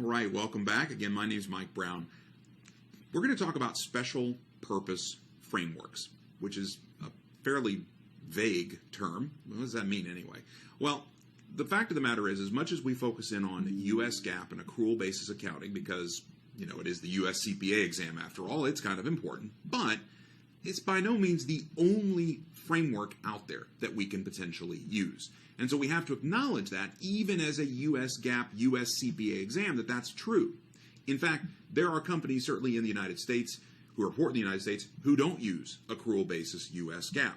right, welcome back. Again, my name is Mike Brown. We're going to talk about special purpose frameworks, which is a fairly vague term. What does that mean anyway? Well, the fact of the matter is, as much as we focus in on U.S. GAAP and accrual basis accounting, because, it is the U.S. CPA exam after all, it's kind of important, but it's by no means the only framework out there that we can potentially use. And so we have to acknowledge that, even as a U.S. GAAP, U.S. CPA exam, that's true. In fact, there are companies, certainly in the United States, who report in the United States, who don't use accrual basis U.S. GAAP.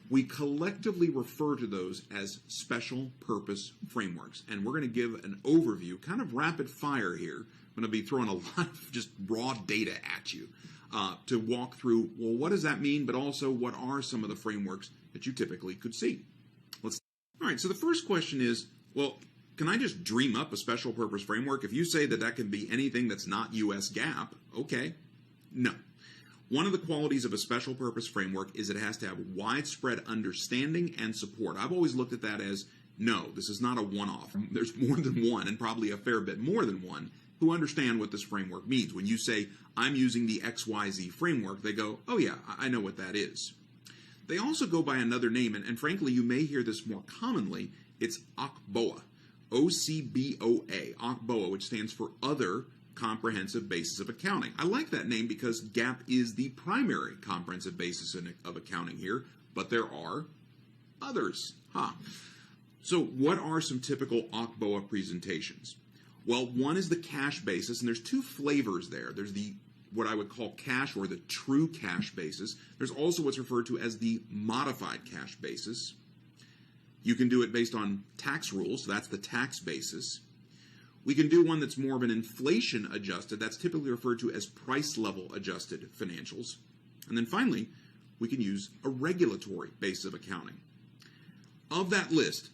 We collectively refer to those as special purpose frameworks. And we're going to give an overview, kind of rapid fire here. I'm going to be throwing a lot of just raw data at you to walk through, well, what does that mean? But also, what are some of the frameworks that you typically could see? All right, so the first question is, well, can I just dream up a special purpose framework? If you say that can be anything that's not U.S. GAAP, okay. No. One of the qualities of a special purpose framework is it has to have widespread understanding and support. I've always looked at that as, no, this is not a one-off. There's more than one, and probably a fair bit more than one, who understand what this framework means. When you say, I'm using the XYZ framework, they go, oh yeah, I know what that is. They also go by another name, and frankly, you may hear this more commonly. It's OCBOA, O-C-B-O-A, OCBOA, which stands for Other Comprehensive Basis of Accounting. I like that name because GAAP is the primary comprehensive basis of accounting here, but there are others. So what are some typical OCBOA presentations? Well, one is the cash basis, and there's two flavors there. There's the what I would call cash, or the true cash basis. There's also what's referred to as the modified cash basis. You can do it based on tax rules, so that's the tax basis. We can do one that's more of an inflation adjusted. That's typically referred to as price level adjusted financials. And then finally, we can use a regulatory basis of accounting. Of that list,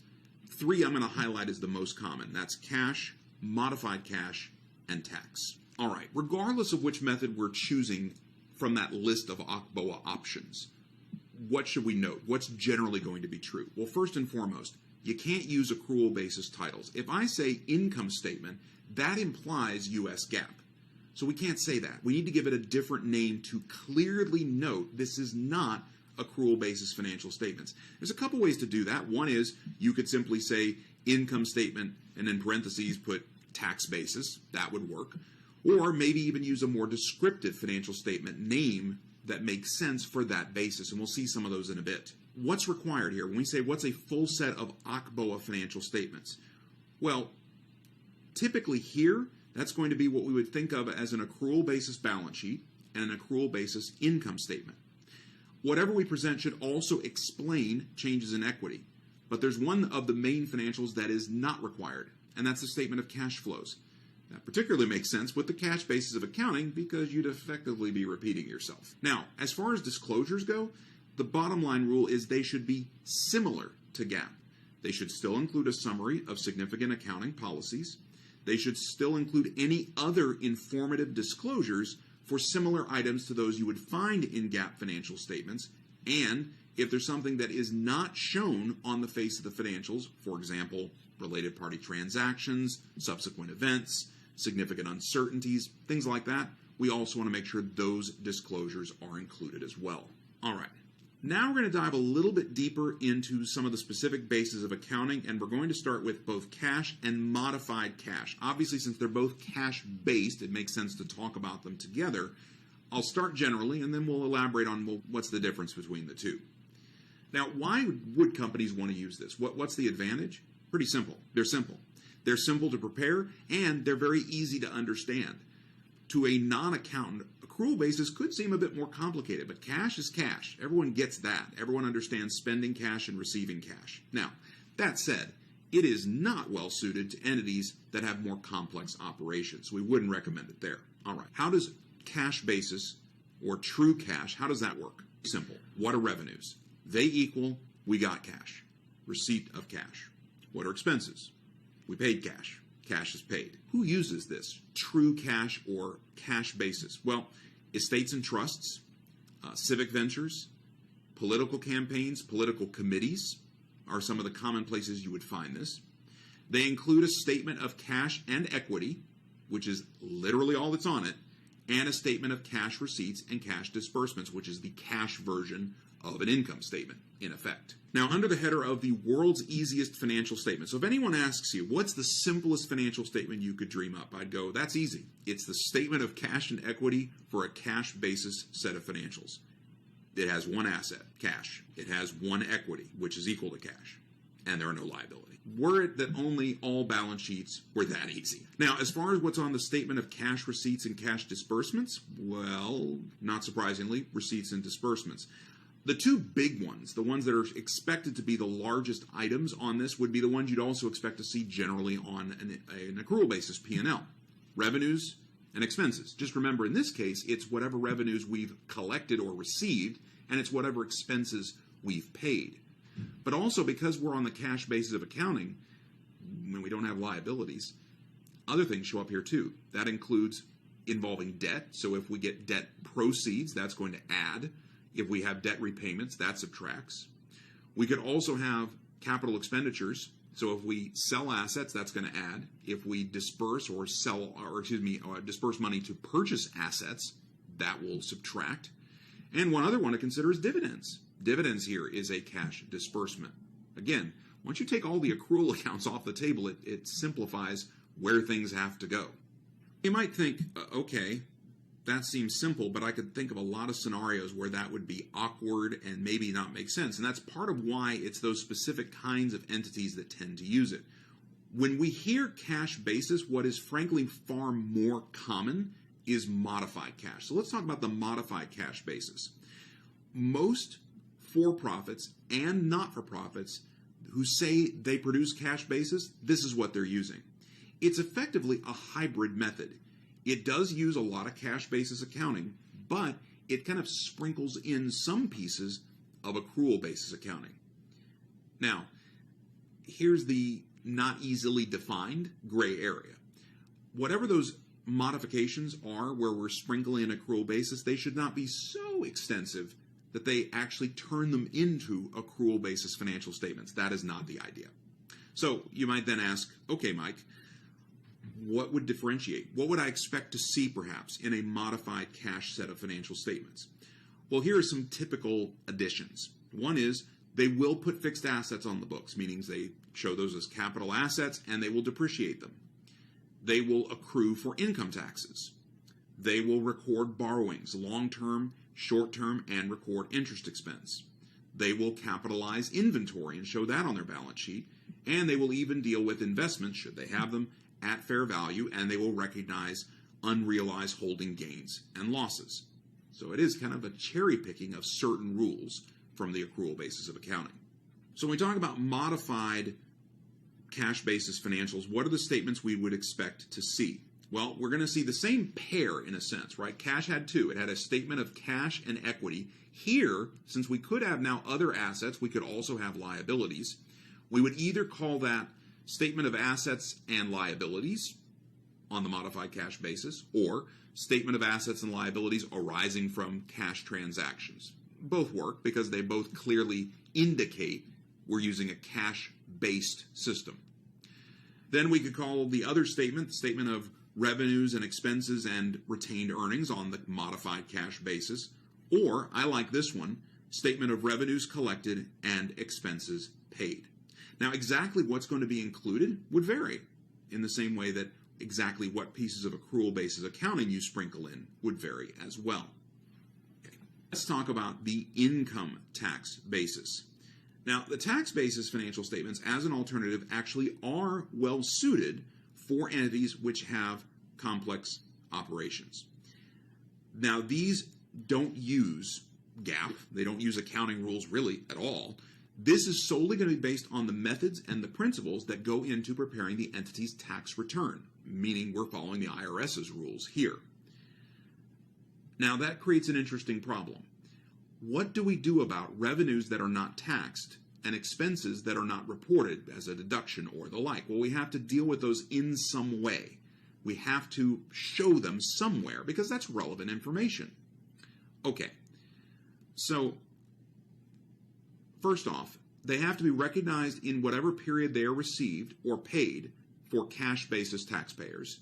three I'm going to highlight as the most common. That's cash, modified cash, and tax. All right, regardless of which method we're choosing from that list of OCBOA options, what should we note? What's generally going to be true? Well, first and foremost, you can't use accrual basis titles. If I say income statement, that implies U.S. GAAP. So we can't say that. We need to give it a different name to clearly note this is not accrual basis financial statements. There's a couple ways to do that. One is you could simply say income statement and in parentheses put tax basis. That would work. Or maybe even use a more descriptive financial statement name that makes sense for that basis, and we'll see some of those in a bit. What's required here? When we say what's a full set of OCBOA financial statements? Well, typically here, that's going to be what we would think of as an accrual basis balance sheet and an accrual basis income statement. Whatever we present should also explain changes in equity, but there's one of the main financials that is not required, and that's the statement of cash flows. That particularly makes sense with the cash basis of accounting because you'd effectively be repeating yourself. Now, as far as disclosures go, the bottom line rule is they should be similar to GAAP. They should still include a summary of significant accounting policies. They should still include any other informative disclosures for similar items to those you would find in GAAP financial statements. And if there's something that is not shown on the face of the financials, for example, related party transactions, subsequent events, significant uncertainties, things like that, we also want to make sure those disclosures are included as well. All right. Now we're going to dive a little bit deeper into some of the specific bases of accounting, and we're going to start with both cash and modified cash. Obviously, since they're both cash-based, it makes sense to talk about them together. I'll start generally, and then we'll elaborate on, well, what's the difference between the two. Now, why would companies want to use this? What's the advantage? Pretty simple. They're simple. They're simple to prepare, and they're very easy to understand. To a non-accountant, accrual basis could seem a bit more complicated, but cash is cash. Everyone gets that. Everyone understands spending cash and receiving cash. Now, that said, it is not well suited to entities that have more complex operations. We wouldn't recommend it there. All right. How does cash basis or true cash, how does that work? Simple. What are revenues? They equal, we got cash. Receipt of cash. What are expenses? We paid cash. Cash is paid. Who uses this true cash or cash basis? Well, estates and trusts, civic ventures, political campaigns, political committees are some of the common places you would find this. They include a statement of cash and equity, which is literally all that's on it, and a statement of cash receipts and cash disbursements, which is the cash version of an income statement, in effect. Now, under the header of the world's easiest financial statement, so if anyone asks you, what's the simplest financial statement you could dream up? I'd go, that's easy. It's the statement of cash and equity for a cash basis set of financials. It has one asset, cash. It has one equity, which is equal to cash. And there are no liabilities. Were it that only all balance sheets were that easy. Now, as far as what's on the statement of cash receipts and cash disbursements, well, not surprisingly, receipts and disbursements. The two big ones, the ones that are expected to be the largest items on this, would be the ones you'd also expect to see generally on an accrual basis, P&L. Revenues and expenses. Just remember, in this case, it's whatever revenues we've collected or received, and it's whatever expenses we've paid. But also, because we're on the cash basis of accounting, when we don't have liabilities, other things show up here too. That includes involving debt. So if we get debt proceeds, that's going to add. If we have debt repayments, that subtracts. We could also have capital expenditures. So if we sell assets, that's going to add. If we disperse disperse money to purchase assets, that will subtract. And one other one to consider is dividends. Dividends here is a cash disbursement. Again, once you take all the accrual accounts off the table, it simplifies where things have to go. You might think, okay, that seems simple, but I could think of a lot of scenarios where that would be awkward and maybe not make sense. And that's part of why it's those specific kinds of entities that tend to use it. When we hear cash basis, what is frankly far more common is modified cash. So let's talk about the modified cash basis. Most for-profits and not-for-profits who say they produce cash basis, this is what they're using. It's effectively a hybrid method. It does use a lot of cash basis accounting, but it kind of sprinkles in some pieces of accrual basis accounting. Now, here's the not easily defined gray area. Whatever those modifications are where we're sprinkling in accrual basis, they should not be so extensive that they actually turn them into accrual basis financial statements. That is not the idea. So you might then ask, okay, Mike, what would differentiate? What would I expect to see perhaps in a modified cash set of financial statements? Well, here are some typical additions. One is they will put fixed assets on the books, meaning they show those as capital assets and they will depreciate them. They will accrue for income taxes. They will record borrowings, long-term, short-term, and record interest expense. They will capitalize inventory and show that on their balance sheet, and they will even deal with investments, should they have them, at fair value, and they will recognize unrealized holding gains and losses. So it is kind of a cherry picking of certain rules from the accrual basis of accounting. So when we talk about modified cash basis financials, what are the statements we would expect to see? Well, we're going to see the same pair in a sense, right? Cash had two. It had a statement of cash and equity. Here, since we could have now other assets, we could also have liabilities. We would either call that statement of assets and liabilities on the modified cash basis, or statement of assets and liabilities arising from cash transactions. Both work because they both clearly indicate we're using a cash-based system. Then we could call the other statement of revenues and expenses and retained earnings on the modified cash basis, or I like this one, statement of revenues collected and expenses paid. Now, exactly what's going to be included would vary in the same way that exactly what pieces of accrual basis accounting you sprinkle in would vary as well. Okay. Let's talk about the income tax basis. Now, the tax basis financial statements as an alternative actually are well suited for entities which have complex operations. Now, these don't use GAAP. They don't use accounting rules really at all. This is solely going to be based on the methods and the principles that go into preparing the entity's tax return, meaning we're following the IRS's rules here. Now, that creates an interesting problem. What do we do about revenues that are not taxed and expenses that are not reported as a deduction or the like? Well, we have to deal with those in some way. We have to show them somewhere because that's relevant information. Okay, so first off, they have to be recognized in whatever period they are received or paid for cash basis taxpayers.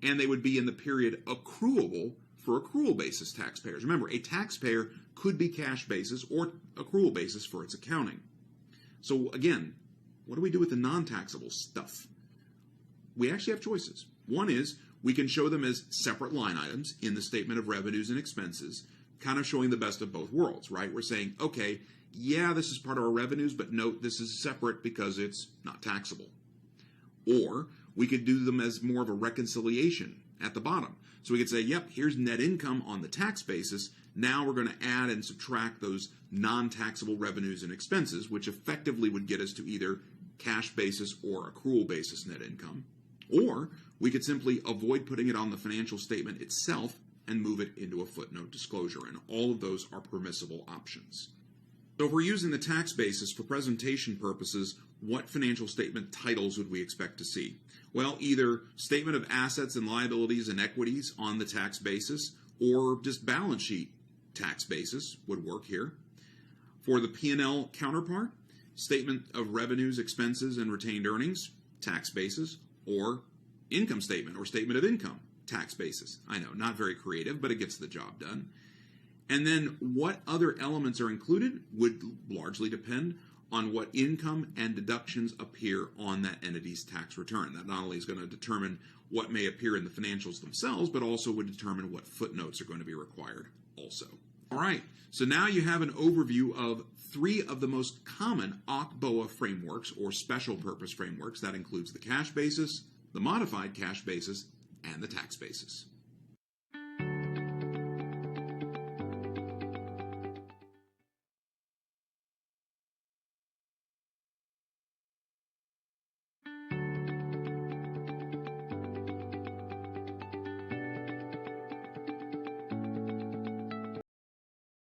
and they would be in the period accruable for accrual basis taxpayers. Remember, a taxpayer could be cash basis or accrual basis for its accounting. So again, what do we do with the non-taxable stuff? We actually have choices. One is we can show them as separate line items in the statement of revenues and expenses, kind of showing the best of both worlds, right? We're saying, okay, yeah, this is part of our revenues, but note this is separate because it's not taxable. Or we could do them as more of a reconciliation at the bottom. So we could say, yep, here's net income on the tax basis. Now we're going to add and subtract those non-taxable revenues and expenses, which effectively would get us to either cash basis or accrual basis net income. Or we could simply avoid putting it on the financial statement itself and move it into a footnote disclosure. And all of those are permissible options. So if we're using the tax basis for presentation purposes, what financial statement titles would we expect to see? Well, either statement of assets and liabilities and equities on the tax basis, or just balance sheet tax basis would work here. For the P&L counterpart, statement of revenues, expenses, and retained earnings, tax basis, or income statement or statement of income, tax basis. I know, not very creative, but it gets the job done. And then what other elements are included would largely depend on what income and deductions appear on that entity's tax return. That not only is going to determine what may appear in the financials themselves, but also would determine what footnotes are going to be required also. All right, so now you have an overview of 3 of the most common OCBOA frameworks or special purpose frameworks. That includes the cash basis, the modified cash basis, and the tax basis.